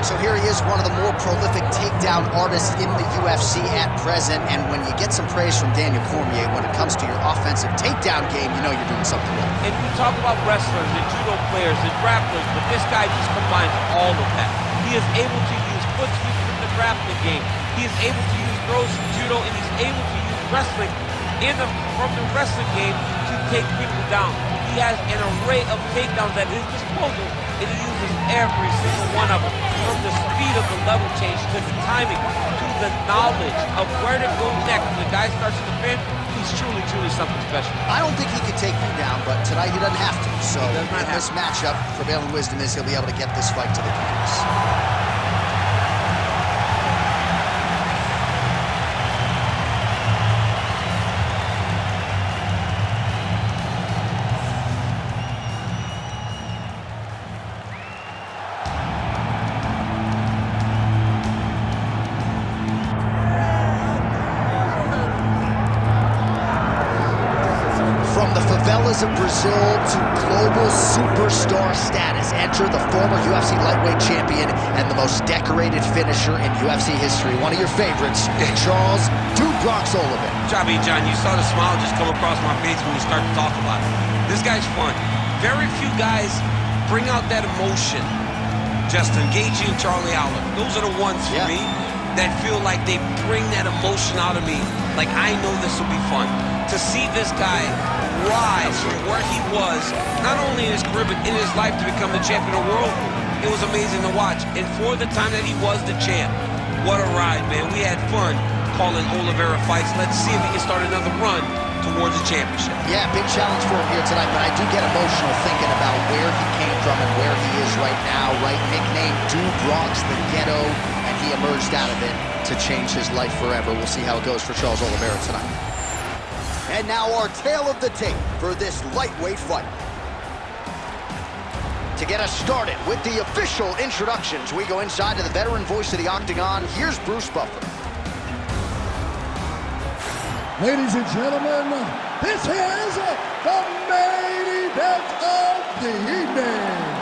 so here he is, one of the more prolific takedown artists in the UFC at present. And when you get some praise from Daniel Cormier when it comes to your offensive takedown game, you know you're doing something right. And we talk about wrestlers and judo players and grapplers, but this guy just combines all of that. He is able to use foot sweeps from the grappling game. He is able to use throws from judo, and he's able to use wrestling from the wrestling game to take people down. He has an array of takedowns at his disposal, and he uses every single one of them. From the speed of the level change, to the timing, to the knowledge of where to go next when the guy starts to defend, he's truly, truly something special. I don't think he could take you down, but tonight he doesn't have to. So in this matchup, prevailing wisdom is he'll be able to get this fight to the canvas. Of Brazil to global superstar status. Enter the former UFC lightweight champion and the most decorated finisher in UFC history. One of your favorites, Charles Oliveira. Johnny, John, you saw the smile just come across my face when we started to talk about it. This guy's fun. Very few guys bring out that emotion. Justin Gaethje and Charlie Oliver. Those are the ones for me that feel like they bring that emotion out of me. Like, I know this will be fun. To see this guy rise from where he was, not only in his career, but in his life to become the champion of the world, it was amazing to watch. And for the time that he was the champ, what a ride, man. We had fun calling Oliveira fights. Let's see if he can start another run towards the championship. Yeah, big challenge for him here tonight, but I do get emotional thinking about where he came from and where he is right now, right? Nicknamed Dude Bronx, the ghetto, and he emerged out of it to change his life forever. We'll see how it goes for Charles Oliveira tonight. And now our tale of the tape for this lightweight fight. To get us started with the official introductions, we go inside to the veteran voice of the Octagon. Here's Bruce Buffer. Ladies and gentlemen, this is the main event of the evening.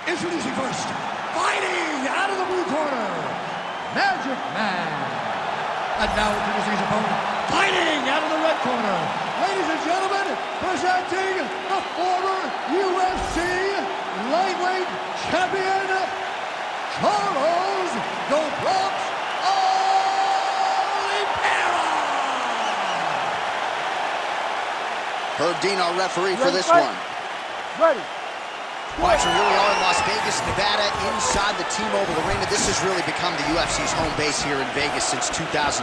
Introducing first, fighting out of the blue corner, Magic Man. And now introducing his opponent, fighting out of the red corner. Ladies and gentlemen, presenting the former UFC lightweight champion, Charles "The Bronx" Oliveira. Herb Dean, our referee for this one. Ready. All right, so here we are in Las Vegas, Nevada, inside the T-Mobile Arena. This has really become the UFC's home base here in Vegas since 2016,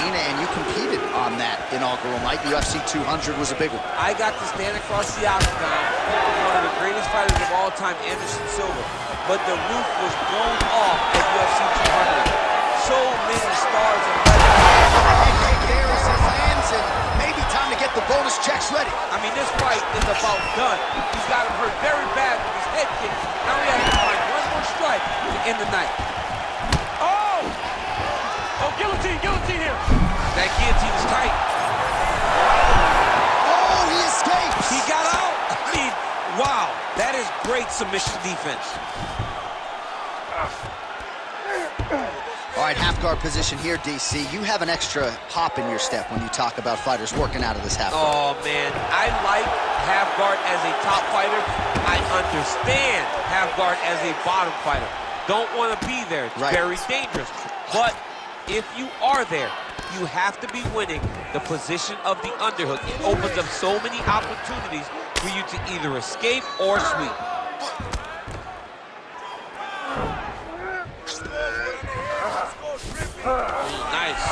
and you competed on that inaugural night. UFC 200 was a big one. I got to stand across the octagon with one of the greatest fighters of all time, Anderson Silva, but the roof was blown off at UFC 200. So many stars and legends. There is his hands, and maybe time to get the bonus checks ready. I mean, this fight is about done. He's got him hurt very bad with his head kick. Now he has to find one more strike to end the night. Oh! Oh, guillotine here. That guillotine is tight. Oh, he escapes. He got out. I mean, wow. That is great submission defense. All right, half guard position here, DC. You have an extra hop in your step when you talk about fighters working out of this half guard. Oh, man. I like half guard as a top fighter. I understand half guard as a bottom fighter. Don't want to be there. It's very dangerous. But if you are there, you have to be winning the position of the underhook. It opens up so many opportunities for you to either escape or sweep. Nice.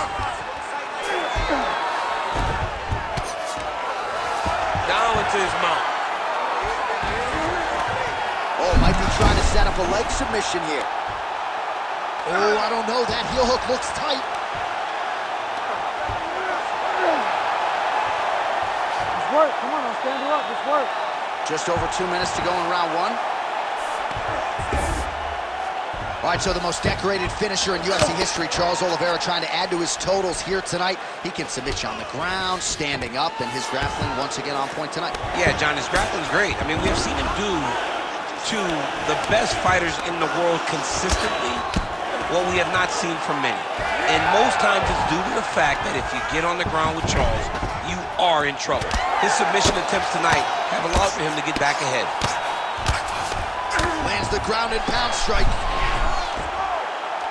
Down into his mount. Oh, might be trying to set up a leg submission here. Oh, I don't know. That heel hook looks tight. Just work. Come on, I'll stand you up. Just work. Just over 2 minutes to go in round one. All right, so the most decorated finisher in UFC history, Charles Oliveira, trying to add to his totals here tonight. He can submit you on the ground, standing up, and his grappling once again on point tonight. Yeah, John, his grappling's great. I mean, we've seen him do to the best fighters in the world consistently what we have not seen from many. And most times it's due to the fact that if you get on the ground with Charles, you are in trouble. His submission attempts tonight have allowed for him to get back ahead. Lands the ground and pound strike.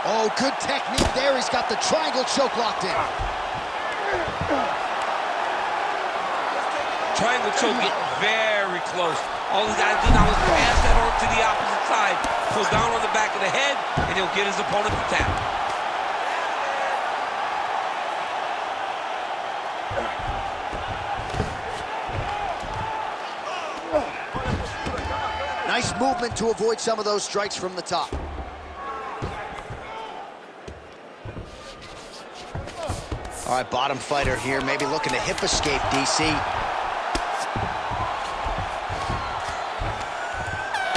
Oh, good technique there. He's got the triangle choke locked in. Triangle choke getting very close. All he's got to do now is pass that on to the opposite side, pull down on the back of the head, and he'll get his opponent to tap. Nice movement to avoid some of those strikes from the top. All right, bottom fighter here, maybe looking to hip escape, DC.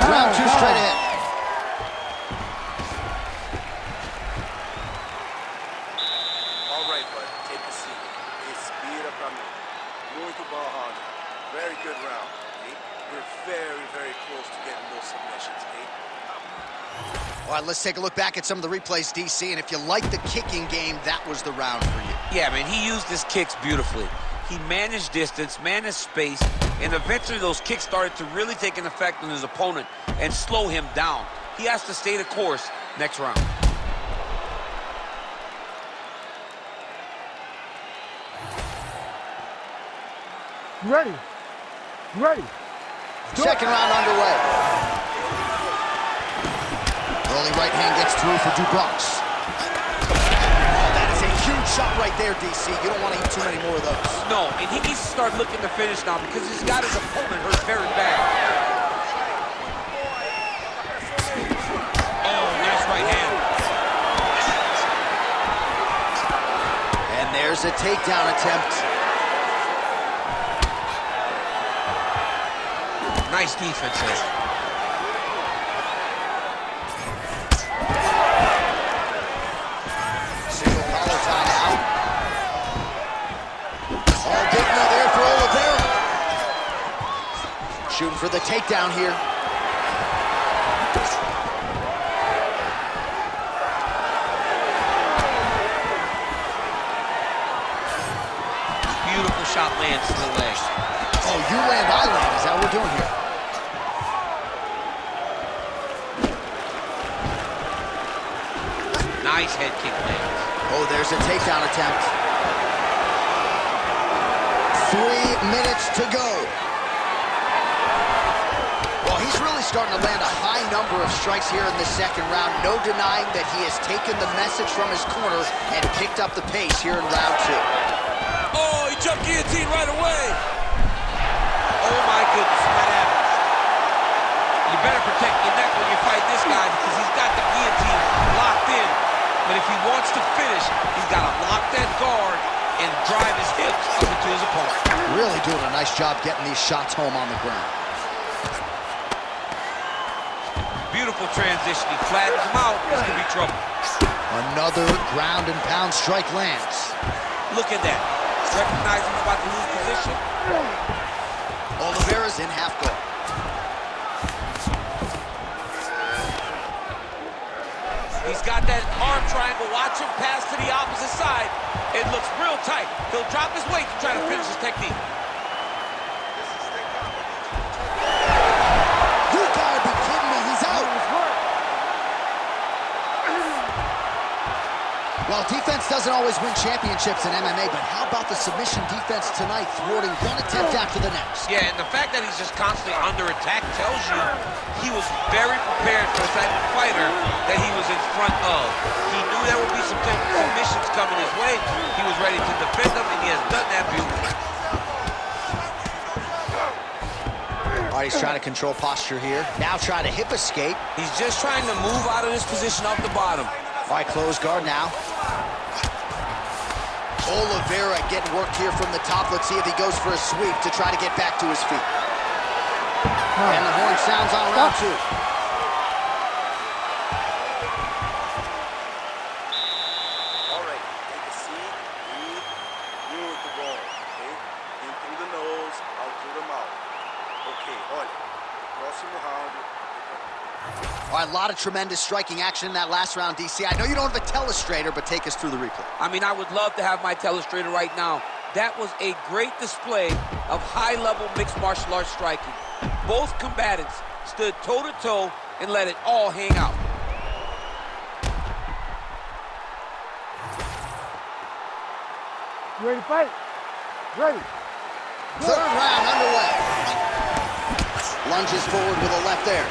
Round two straight ahead. All right, bud, take a seat. Respira pra mim. Muito bom, Hog. Very good round, okay? We're very, very close to getting those submissions, okay? All right, let's take a look back at some of the replays, DC, and if you like the kicking game, that was the round for you. Yeah, man, he used his kicks beautifully. He managed distance, managed space, and eventually those kicks started to really take an effect on his opponent and slow him down. He has to stay the course next round. Ready? Ready? Second round underway. Early right hand gets through for Dubois. Oh, that is a huge shot right there, DC. You don't want to eat too many more of those. No, and he needs to start looking to finish now because he's got his opponent hurt very bad. Oh, nice right hand. And there's a takedown attempt. Nice defense there. Single collar tie out. Oh, big knee there for Oliveira. Shooting for the takedown here. Beautiful shot lands to the leg. Oh, you land, I land. Is that what we're doing here? Nice head kick lands. Oh, there's a takedown attempt. 3 minutes to go. Well, he's really starting to land a high number of strikes here in the second round. No denying that he has taken the message from his corner and picked up the pace here in round two. Oh, he jumped guillotine right away. Oh my goodness, what happens? You better protect your neck when you fight this guy because he's got the guillotine locked in. But if he wants to finish, he's got to lock that guard and drive his hips up into his opponent. Really doing a nice job getting these shots home on the ground. Beautiful transition. He flattens him out. This could be trouble. Another ground and pound strike lands. Look at that. Recognizing he's about to lose position. Oliveira's in half guard. He's got that arm triangle. Watch him pass to the opposite side. It looks real tight. He'll drop his weight to try to finish his technique. You gotta be kidding me, he's out. Well, defense doesn't always win championships in MMA, but how about the submission defense tonight, thwarting one attempt after the next? Yeah, and the fact that he's just constantly under attack tells you he was very prepared for the type of fighter that he was in front of. He knew there would be some submissions coming his way. He was ready to defend them, and he has done that beautifully. All right, he's trying to control posture here. Now trying to hip escape. He's just trying to move out of this position off the bottom. All right, close guard now. Oliveira getting worked here from the top. Let's see if he goes for a sweep to try to get back to his feet. And the horn sounds on round two. All right, a lot of tremendous striking action in that last round, DC. I know you don't have a telestrator, but take us through the replay. I mean, I would love to have my telestrator right now. That was a great display of high-level mixed martial arts striking. Both combatants stood toe-to-toe and let it all hang out. You ready to fight? Ready. Third round underway. Lunges forward with a left there.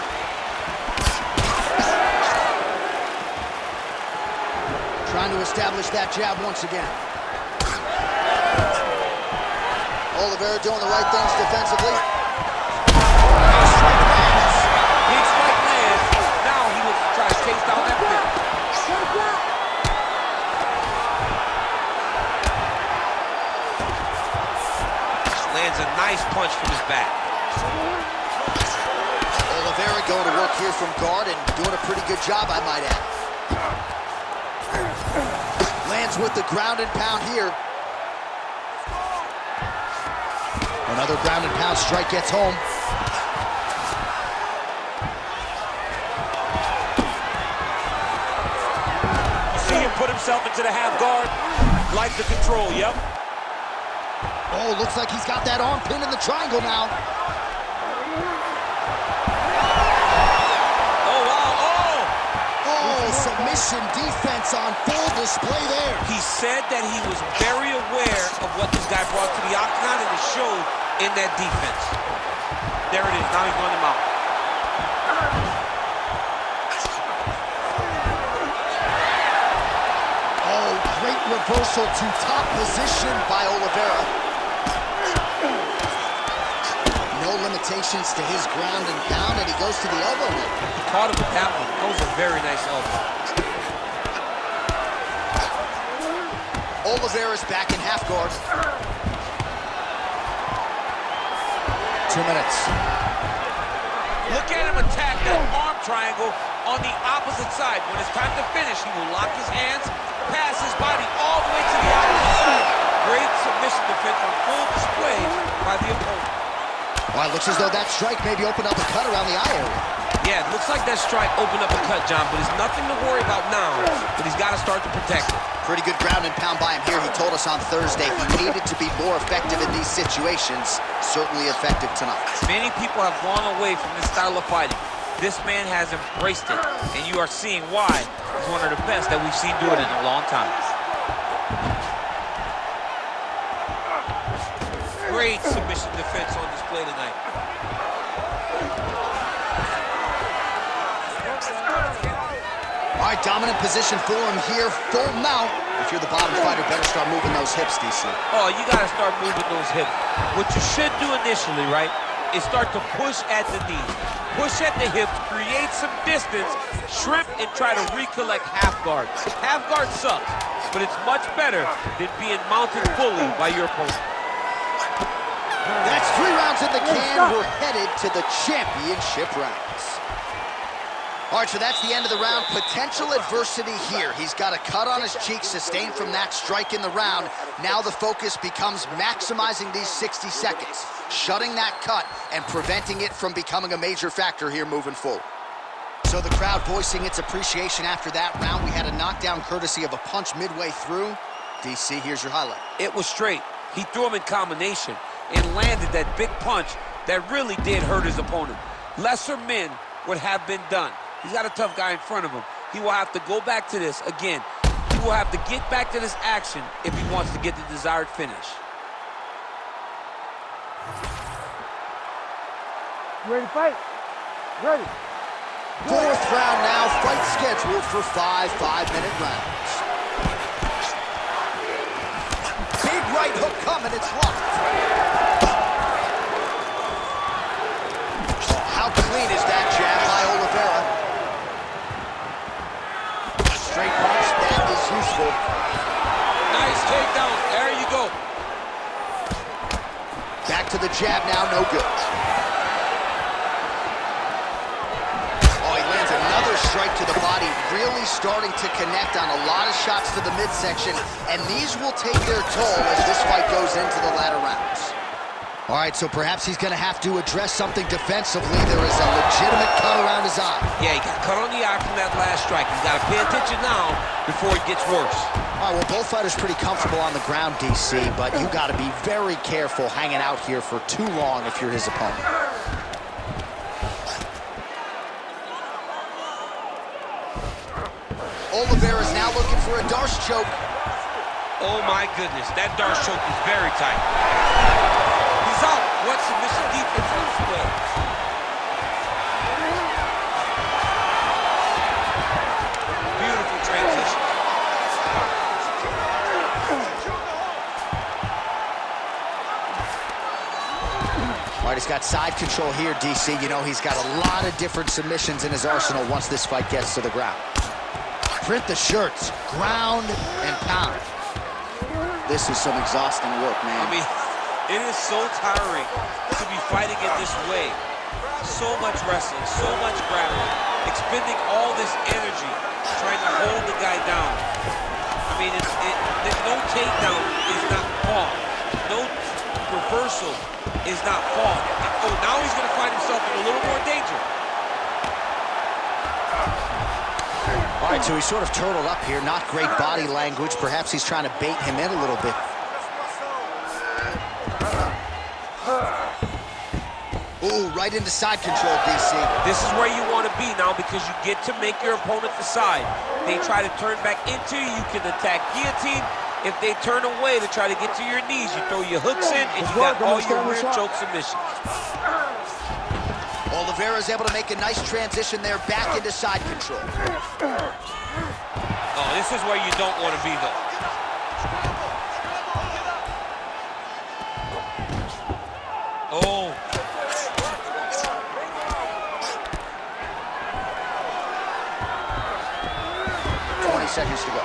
Trying to establish that jab once again. Oliveira doing the right things defensively. Big strike lands. Now he looks to try to chase down that finish. Lands a nice punch from his back. Oliveira going to work here from guard and doing a pretty good job, I might add. Lands with the ground and pound here. Another ground and pound strike gets home. You see him put himself into the half guard. Like the control, yep. Oh, looks like he's got that arm pin in the triangle now. Oh, wow, oh! Oh, submission defense on full display there. He said that he was very aware of what this guy brought to the octagon, and it showed in that defense. There it is. Now he's running him out. Oh, great reversal to top position by Oliveira. No limitations to his ground and pound, and he goes to the elbow now. He caught him with that one. That was a very nice elbow. Oliveira's back in half guard. 2 minutes. Look at him attack that arm triangle on the opposite side. When it's time to finish, he will lock his hands, pass his body all the way to the opposite side. Great submission defense on full display by the opponent. Well, it looks as though that strike maybe opened up a cut around the eye area. Yeah, it looks like that strike opened up a cut, John, but it's nothing to worry about now, but he's got to start to protect it. Pretty good ground and pound by him here. He told us on Thursday he needed to be more effective in these situations. Certainly effective tonight. Many people have gone away from this style of fighting. This man has embraced it, and you are seeing why he's one of the best that we've seen do it in a long time. Great submission defense on display tonight. All right, dominant position for him here. Full mount. If you're the bottom fighter, better start moving those hips, DC. Oh, you got to start moving those hips. What you should do initially, right, is start to push at the knees. Push at the hips, create some distance, shrimp, and try to recollect half guard. Half guard sucks, but it's much better than being mounted fully by your opponent. That's 3 rounds in the can. We're headed to the championship rounds. All right, so that's the end of the round. Potential adversity here. He's got a cut on his cheek sustained from that strike in the round. Now the focus becomes maximizing these 60 seconds, shutting that cut and preventing it from becoming a major factor here moving forward. So the crowd voicing its appreciation after that round. We had a knockdown courtesy of a punch midway through. DC, here's your highlight. It was straight. He threw him in combination and landed that big punch that really did hurt his opponent. Lesser men would have been done. He's got a tough guy in front of him. He will have to go back to this again. He will have to get back to this action if he wants to get the desired finish. You ready to fight? Ready. 4th round now. Fight scheduled for 5 5-minute rounds. Big right hook coming. It's locked. How clean is that jab by Oliveira? Straight punch, that is useful. Nice takedown, there you go. Back to the jab now, no good. Oh, he lands another strike to the body, really starting to connect on a lot of shots to the midsection, and these will take their toll as this fight goes into the latter rounds. All right, so perhaps he's going to have to address something defensively. There is a legitimate cut around his eye. Yeah, he got cut on the eye from that last strike. He's got to pay attention now before it gets worse. All right, well, both fighters pretty comfortable on the ground, DC, but you got to be very careful hanging out here for too long if you're his opponent. Oliveira's now looking for a Darce choke. Oh, my goodness. That Darce choke is very tight. He's out. What submission defense on display? Beautiful transition. All right, he's got side control here, DC. You know, he's got a lot of different submissions in his arsenal once this fight gets to the ground. Print the shirts, ground and pound. This is some exhausting work, man. I mean, it is so tiring to be fighting in this way. So much wrestling, so much grappling, expending all this energy trying to hold the guy down. I mean, no takedown is not fall. No reversal is not fall. Oh, now he's going to find himself in a little more danger. All right, so he's sort of turtled up here. Not great body language. Perhaps he's trying to bait him in a little bit. Ooh, right into side control, DC. This is where you want to be now because you get to make your opponent decide. They try to turn back into you, you can attack guillotine. If they turn away to try to get to your knees, you throw your hooks in and you got all your rear choke submissions. Oliveira's able to make a nice transition there back into side control. Oh, this is where you don't want to be, though. Oh. 20 seconds to go.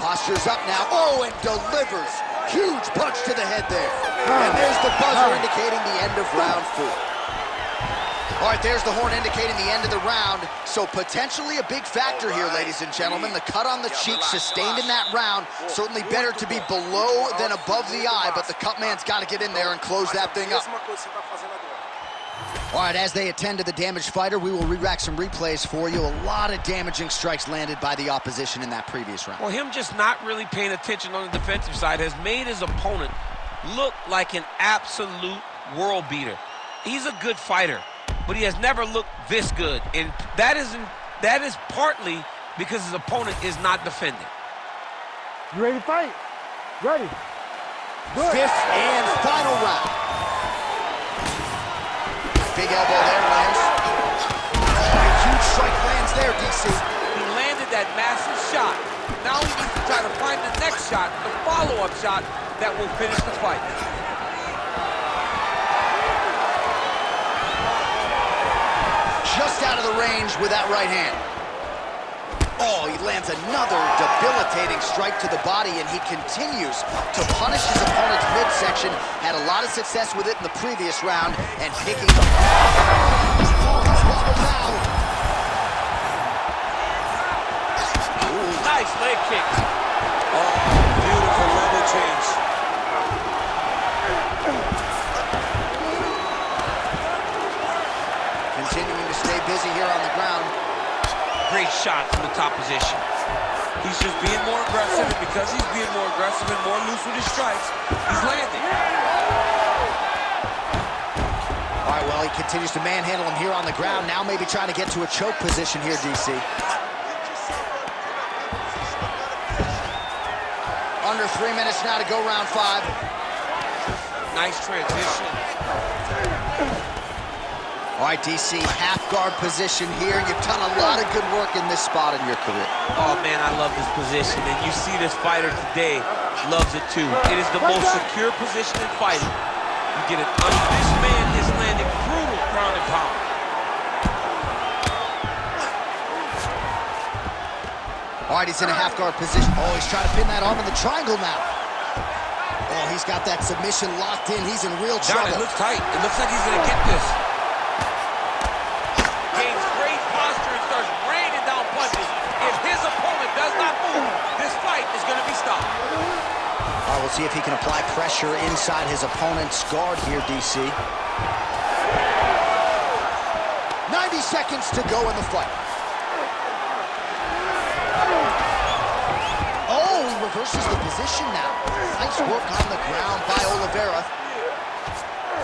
Posture's up now. Oh, and delivers. Huge punch to the head there. And there's the buzzer indicating the end of round 4. All right, there's the horn indicating the end of the round. So potentially a big factor here, ladies and gentlemen. The cut on the cheek sustained in that round. Certainly better to be below than above the eye, but the cut man's got to get in there and close that thing up. All right, as they attend to the damaged fighter, we will re-rack some replays for you. A lot of damaging strikes landed by the opposition in that previous round. Well, him just not really paying attention on the defensive side has made his opponent look like an absolute world beater. He's a good fighter, but he has never looked this good, and that is partly because his opponent is not defending. You ready to fight? Ready. Good. 5th and final round. Big elbow there, lands. Oh, a huge strike lands there, DC. He landed that massive shot. Now he needs to try to find the next shot, the follow-up shot that will finish the fight. Just out of the range with that right hand. Oh, he lands another debilitating strike to the body, and he continues to punish his opponent's midsection. Had a lot of success with it in the previous round, and picking up. Ooh, nice leg kick. Oh, beautiful level change. Continuing to stay busy here on the ground. Great shot from the top position. He's just being more aggressive, and because he's being more aggressive and more loose with his strikes, he's landing. All right, well, he continues to manhandle him here on the ground. Now maybe trying to get to a choke position here, DC. Under 3 minutes now to go round 5. Nice transition. All right, DC, half guard position here. You've done a lot of good work in this spot in your career. Oh, man, I love this position, and you see this fighter today loves it, too. It is the most secure position in fighting. You get it. This man is landing brutal ground and pound. All right, he's in a half guard position. Oh, he's trying to pin that arm in the triangle now. Oh, he's got that submission locked in. He's in real trouble. John, it looks tight. It looks like he's going to get this. Gains great posture and starts raining down punches. If his opponent does not move, All right, we'll see if he can apply pressure inside his opponent's guard here, DC. 90 seconds to go in the fight. Oh, he reverses the position now. Nice work on the ground by Oliveira.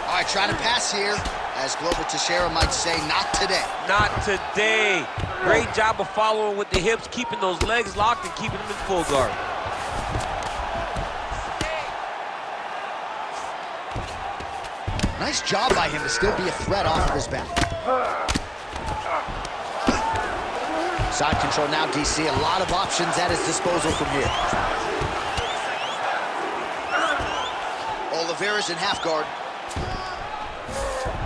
All right, trying to pass here. As Glover Teixeira might say, not today. Not today. Great job of following with the hips, keeping those legs locked and keeping them in full guard. Nice job by him to still be a threat off of his back. Side control now, DC. A lot of options at his disposal from here. Oliveira's in half guard.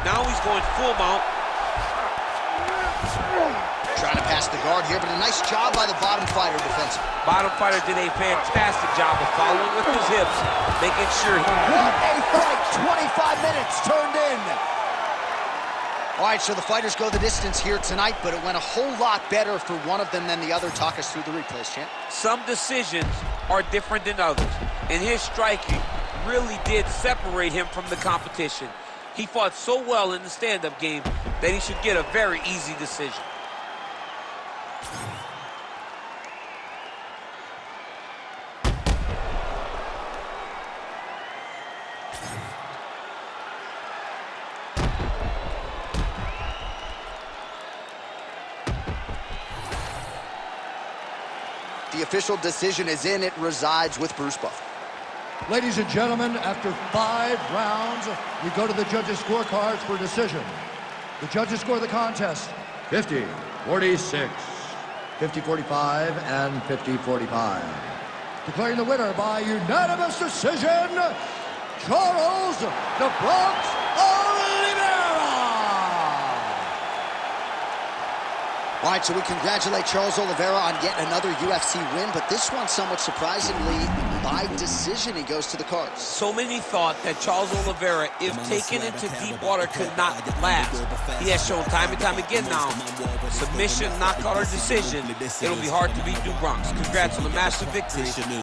Now he's going full mount. Trying to pass the guard here, but a nice job by the bottom fighter defensively. Bottom fighter did a fantastic job of following with his hips, making sure he... What a fight! 25 minutes turned in. All right, so the fighters go the distance here tonight, but it went a whole lot better for one of them than the other. Talk us through the replays, champ. Some decisions are different than others, and his striking really did separate him from the competition. He fought so well in the stand-up game that he should get a very easy decision. The official decision is in. It resides with Bruce Buffer. Ladies and gentlemen, after 5 rounds, we go to the judges' scorecards for decision. The judges score the contest 50-46, 50-45, and 50-45. Declaring the winner by unanimous decision, Charles "The Bronx" Oliveira! All right, so we congratulate Charles Oliveira on yet another UFC win, but this one, somewhat surprisingly, by decision, he goes to the cards. So many thought that Charles Oliveira, if taken into deep water, could not last. He has shown time and time again now, submission, knockout, or decision, it'll be hard to beat Du Bronx. Congrats on the massive victory.